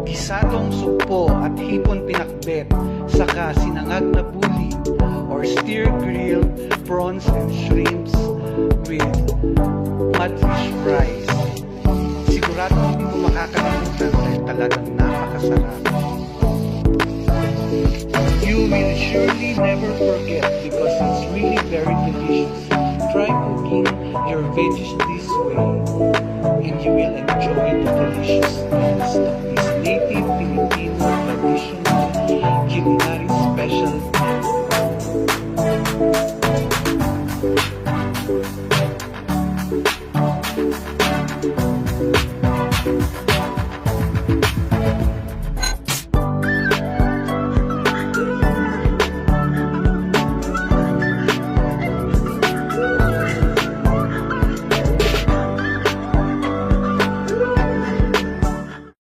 Gisadong sugpo at hipon pinakbet, saka sinangag na buli or steer grilled prawns and shrimps with mudfish fries. Sigurado hindi mo makakalimutan dahil talagang napakasarap. You will surely never forget because it's really very delicious. Try cooking your veggies this way and you will enjoy the deliciousness of this native Filipino traditional